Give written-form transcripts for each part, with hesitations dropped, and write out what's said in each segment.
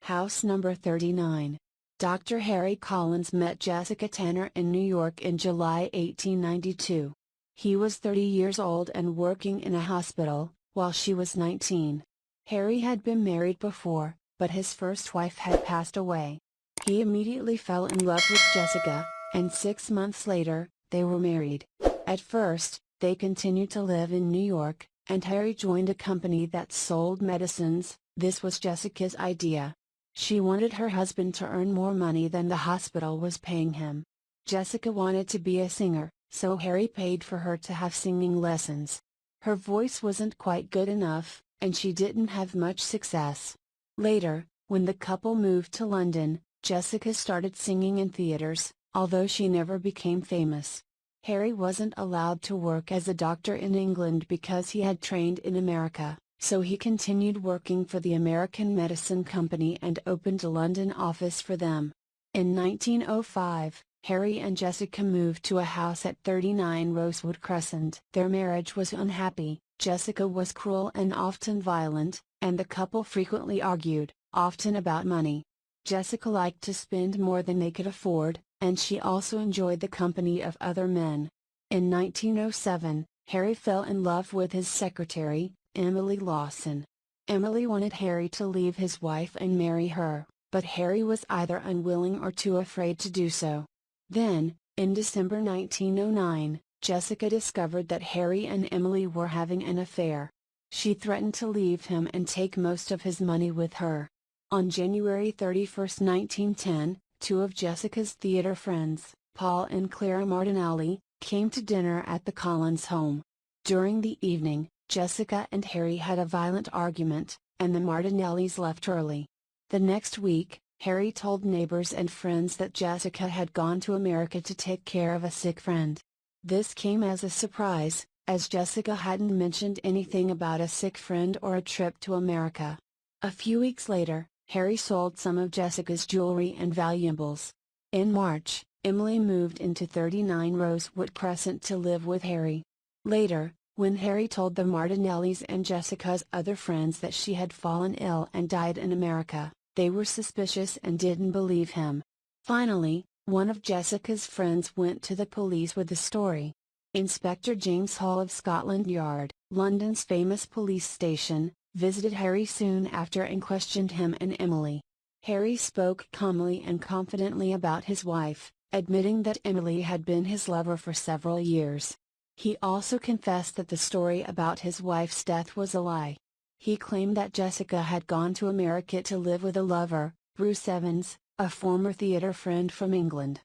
House number 39. Dr. Harry Collins met Jessica Tanner in New York in July 1892. He was 30 years old and working in a hospital, while she was 19. Harry had been married before, but his first wife had passed away. He immediately fell in love with Jessica, and 6 months later, they were married. At first, they continued to live in New York, and Harry joined a company that sold medicines. This was Jessica's idea. She wanted her husband to earn more money than the hospital was paying him. Jessica wanted to be a singer, so Harry paid for her to have singing lessons. Her voice wasn't quite good enough, and she didn't have much success. Later, when the couple moved to London, Jessica started singing in theaters, although she never became famous. Harry wasn't allowed to work as a doctor in England because he had trained in America, so he continued working for the American Medicine Company and opened a London office for them. In 1905, Harry and Jessica moved to a house at 39 Rosewood Crescent. Their marriage was unhappy, Jessica was cruel and often violent, and the couple frequently argued, often about money. Jessica liked to spend more than they could afford, and she also enjoyed the company of other men. In 1907, Harry fell in love with his secretary, Emily Lawson. Emily wanted Harry to leave his wife and marry her, but Harry was either unwilling or too afraid to do so. Then, in December 1909, Jessica discovered that Harry and Emily were having an affair. She threatened to leave him and take most of his money with her. On January 31, 1910, two of Jessica's theater friends, Paul and Clara Martinelli, came to dinner at the Collins home. During the evening, Jessica and Harry had a violent argument, and the Martinellis left early. The next week, Harry told neighbors and friends that Jessica had gone to America to take care of a sick friend. This came as a surprise, as Jessica hadn't mentioned anything about a sick friend or a trip to America. A few weeks later, Harry sold some of Jessica's jewelry and valuables. In March, Emily moved into 39 Rosewood Crescent to live with Harry. Later, when Harry told the Martinellis and Jessica's other friends that she had fallen ill and died in America, they were suspicious and didn't believe him. Finally, one of Jessica's friends went to the police with the story. Inspector James Hall of Scotland Yard, London's famous police station, visited Harry soon after and questioned him and Emily. Harry spoke calmly and confidently about his wife, admitting that Emily had been his lover for several years. He also confessed that the story about his wife's death was a lie. He claimed that Jessica had gone to America to live with a lover, Bruce Evans, a former theater friend from England.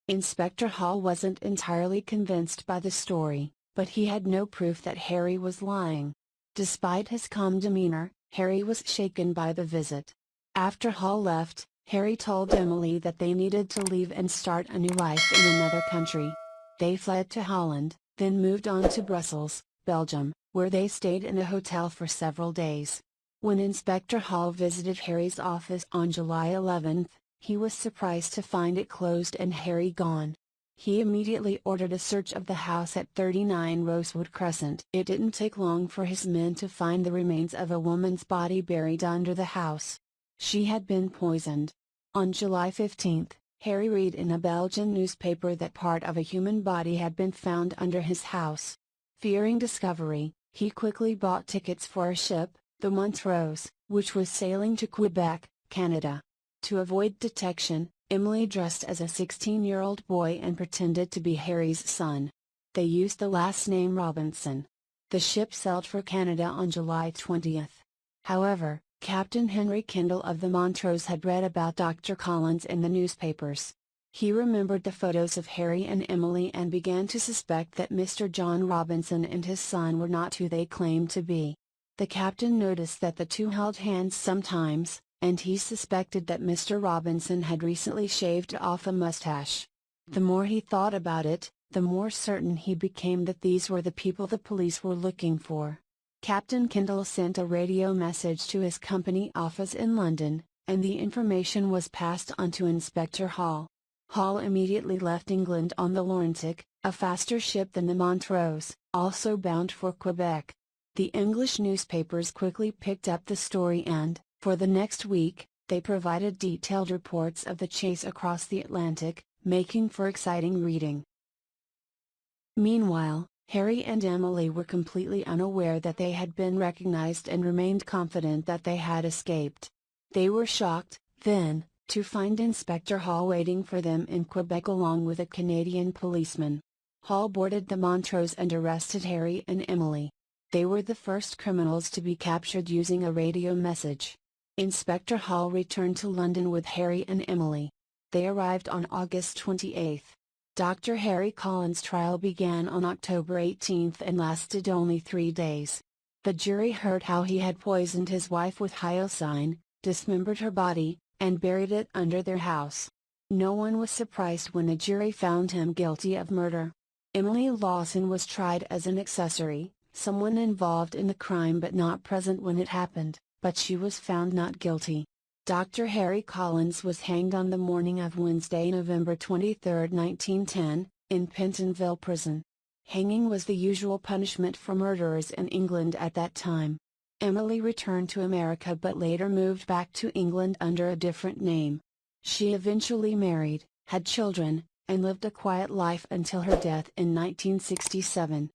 Inspector Hall wasn't entirely convinced by the story, but he had no proof that Harry was lying. Despite his calm demeanor, Harry was shaken by the visit. After Hall left, Harry told Emily that they needed to leave and start a new life in another country. They fled to Holland, then moved on to Brussels, Belgium, where they stayed in a hotel for several days. When Inspector Hall visited Harry's office on July 11, he was surprised to find it closed and Harry gone. He immediately ordered a search of the house at 39 Rosewood Crescent. It didn't take long for his men to find the remains of a woman's body buried under the house. She had been poisoned. On July 15, Harry read in a Belgian newspaper that part of a human body had been found under his house. Fearing discovery, he quickly bought tickets for a ship, the Montrose, which was sailing to Quebec, Canada. To avoid detection, Emily dressed as a 16-year-old boy and pretended to be Harry's son. They used the last name Robinson. The ship sailed for Canada on July 20. However, Captain Henry Kendall of the Montrose had read about Dr. Collins in the newspapers. He remembered the photos of Harry and Emily and began to suspect that Mr. John Robinson and his son were not who they claimed to be. The captain noticed that the two held hands sometimes, and he suspected that Mr. Robinson had recently shaved off a mustache. The more he thought about it, the more certain he became that these were the people the police were looking for. Captain Kendall sent a radio message to his company office in London, and the information was passed on to Inspector Hall. Hall immediately left England on the Laurentic, a faster ship than the Montrose, also bound for Quebec. The English newspapers quickly picked up the story and, For the next week, they provided detailed reports of the chase across the Atlantic, making for exciting reading. Meanwhile, Harry and Emily were completely unaware that they had been recognized and remained confident that they had escaped. They were shocked, then, to find Inspector Hall waiting for them in Quebec along with a Canadian policeman. Hall boarded the Montrose and arrested Harry and Emily. They were the first criminals to be captured using a radio message. Inspector Hall returned to London with Harry and Emily. They arrived on August 28. Dr. Harry Collins' trial began on October 18 and lasted only 3 days. The jury heard how he had poisoned his wife with hyoscine, dismembered her body, and buried it under their house. No one was surprised when the jury found him guilty of murder. Emily Lawson was tried as an accessory, someone involved in the crime but not present when it happened, but she was found not guilty. Dr. Harry Collins was hanged on the morning of Wednesday, November 23, 1910, in Pentonville Prison. Hanging was the usual punishment for murderers in England at that time. Emily returned to America but later moved back to England under a different name. She eventually married, had children, and lived a quiet life until her death in 1967.